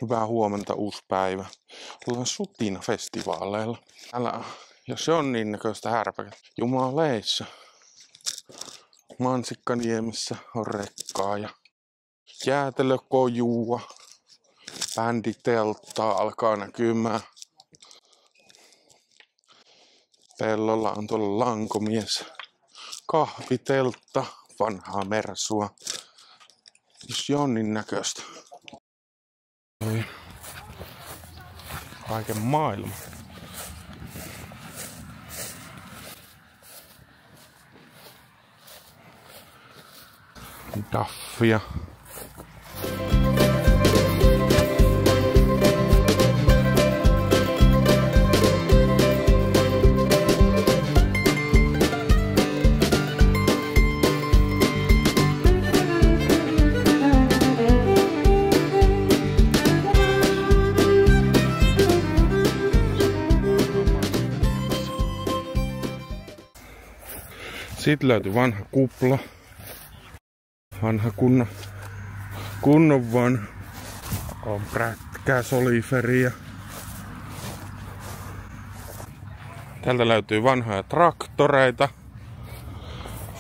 Hyvää huomenta, uusi päivä. Ollaan Sutina-festivaaleilla. Täällä, jos on niin näköistä härpäkät, jumaleissa. Mansikkaniemessä on rekkaa ja jäätelökojua. Bänditelttaa alkaa näkymään. Pellolla on tuolla lankomies. Kahviteltta, vanhaa mersua. Jos Jonnin näköistä. Kaiken maailman. Daffia. Sitten löytyi vanha kupla. Vanha kunnon vanha. On prätkää, soliferia. Täältä löytyy vanhoja traktoreita.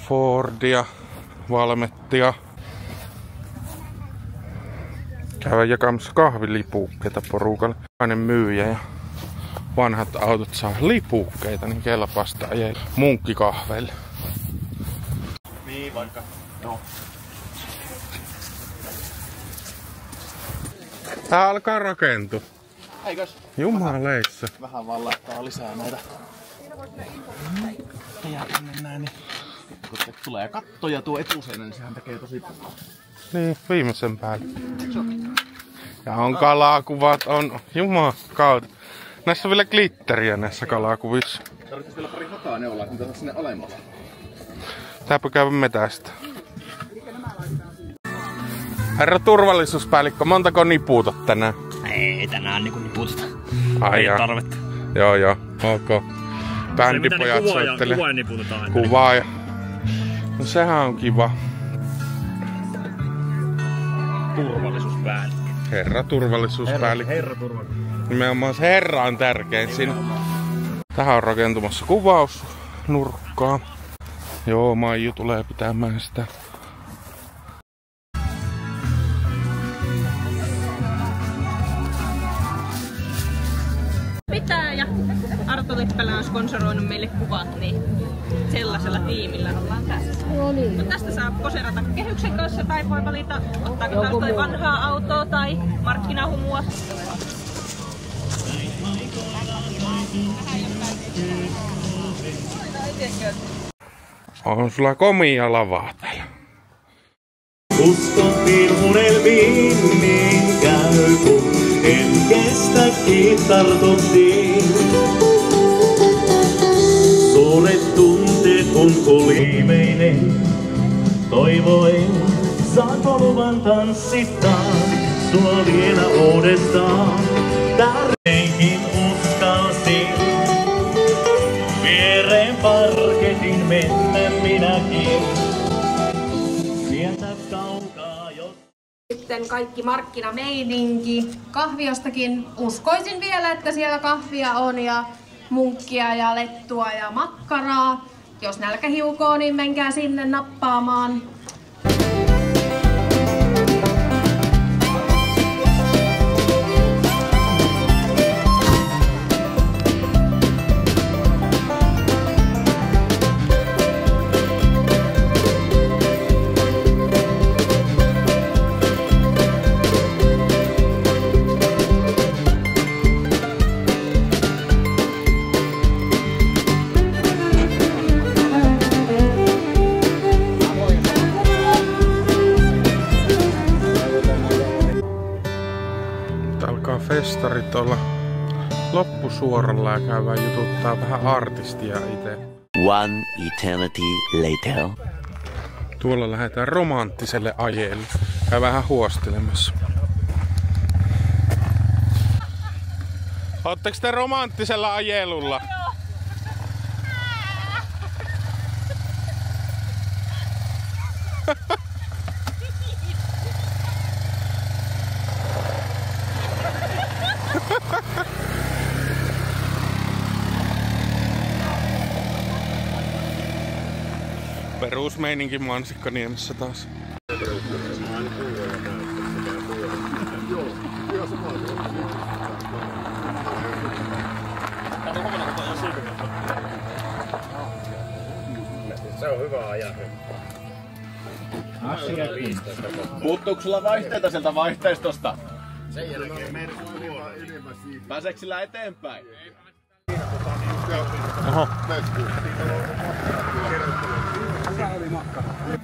Fordia, Valmettia. Käydään jakamassa kahvilipukkeita porukalle. Aina myyjä ja vanhat autot saa lipukkeita, niin kelpaasta ajaa munkkikahveille. Niin vaikka. No. Tää alkaa rakentua. Eikös? Jumaleissa. Vähän vaan laittaa lisää näitä. Ja tänne näin, niin kun tulee kattoja tuo etuseinä, niin sehän tekee tosi paljon. Niin, viimeisen päälle. Ja on kalakuvat, on jumakautta. Näissä on vielä glitteriä näissä kalakuvissa. Tarvitsisi vielä pari hakaneulaa, että niitä sinne alemmalle. Tääpä käydä metästä. Herra turvallisuuspäällikkö, montako nipuutat tänään? Ei tänään niinku niputeta. Ai ei tarvetta. Joo, ok. Bändipojat soittelee. Kuvaa niputetaan. Kuvaa ja... No sehän on kiva. Turvallisuuspäällikkö. Herra turvallisuuspäällikkö. Herra turvallisuuspäällikkö. Nimenomaan se herra on tärkein siinä. Tähän on rakentumassa kuvausnurkkaa. Joo, Maiju tulee pitämään sitä. Pitää ja Arto Lippälä on sponsoroinut meille kuvat, niin sellaisella tiimillä ollaan tässä. No niin. No tästä saa poseerata kehyksen kanssa tai voi valita, ottaako taas toi vanhaa autoa tai markkinahumua. On sulla komia lavaa täällä. Uskottiin unelmiin niin käy, kun en kestäkin tartuttiin. Suuret tunteet kun viimeinen, toivoin saanko luvan tanssittaa sua vielä uudestaan. Tärkeinkin uskalsin viereen parketin mennä minäkin. Sieltä kaukaa jos... Sitten kaikki markkinameininki. Kahviostakin uskoisin vielä, että siellä kahvia on ja munkkia ja lettua ja makkaraa. Jos nälkä hiukoo, niin menkää sinne nappaamaan. Festarit tuolla loppusuoralla ja käydään jututtaa vähän artistia itse. One eternity later. Tuolla lähdetään romanttiselle ajeelle. Käy vähän huostelemassa. Ootteko te romanttisella ajelulla? Perusmeininki Mansikkaniemessä taas. Se on hyvä ajaa. Puuttuuko sulla vaihteita sieltä vaihteistosta? Sen jälkeen pääseekö sillä eteenpäin? Oho.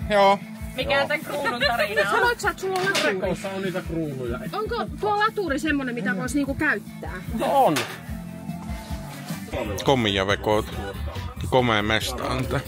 Joo. Mikä tän kruunun tarina on? Sanoitko sä, että sulla on laturi? Rekossa on niitä kruunuja. Onko tuo laturi semmonen, mitä voisi niinku käyttää? No on. Komia vekoot. Komea mesta on tää.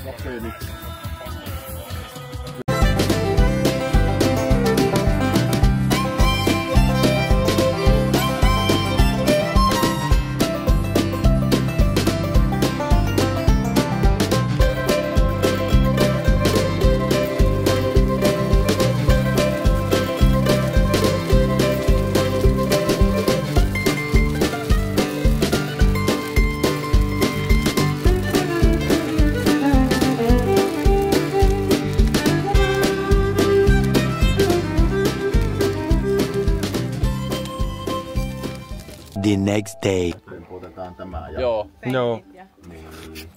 The next day. Otetaan tämä ja... Joo.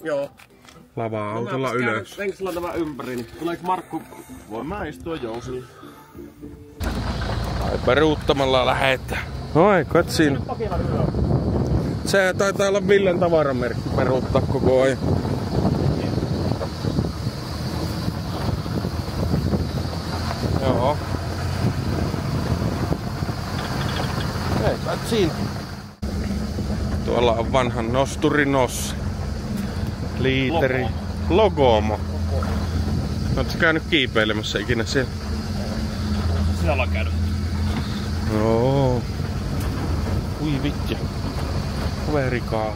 Joo. Lava-autolla ylös. Menkö sulla tämä ympäri? Niin tuleeko Markku? Voin mä istua jousilla. Ai peruuttamalla lähettää. Oi, katsin. Se taitaa olla Villen tavaramerkki peruuttaa koko ajan. Joo. Ei katsin. Tuolla on vanhan nosturinossi. Liiteri. Logomo. Ootko käynyt kiipeilemässä ikinä siellä? Siellä on käynyt. Joo. Ui vitja. Kaverikaa.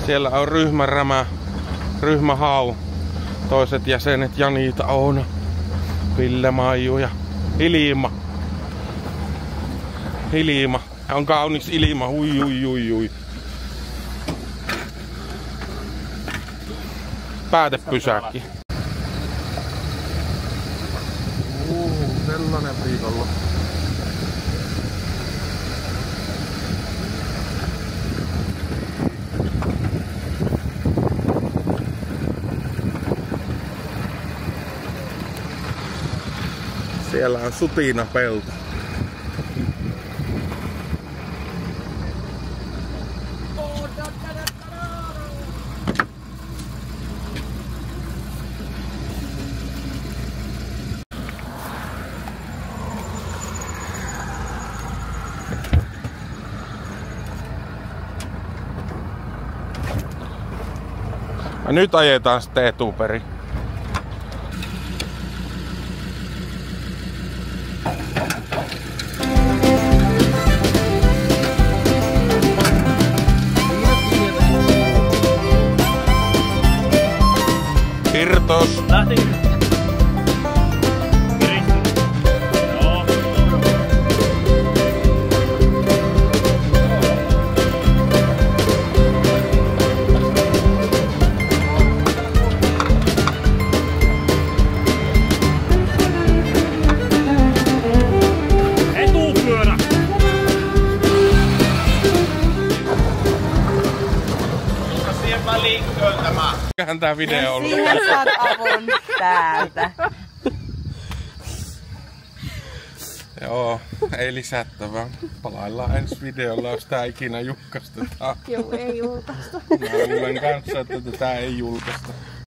Siellä on ryhmärämä, ryhmähau. Toiset jäsenet Janita, Oona, Ville, Maiju ja Ilima. Ilima. On kaunis ilma. Ui. Päätepysäkki. Sellainen viikolla. Siellä on sutinapelto. Ja nyt ajetaan sitten etuperi. Irtos. Lähti. Joo. Etupyörä. Siihen väliin költämään. Mikähän tää video on? Siihen saat avun täältä. Joo, ei lisättävää. Palaillaan ensi videolla, jos tää ikinä julkaistetaan. Joo, ei julkaista. Mä luulen kanssa, että tätä ei julkaista.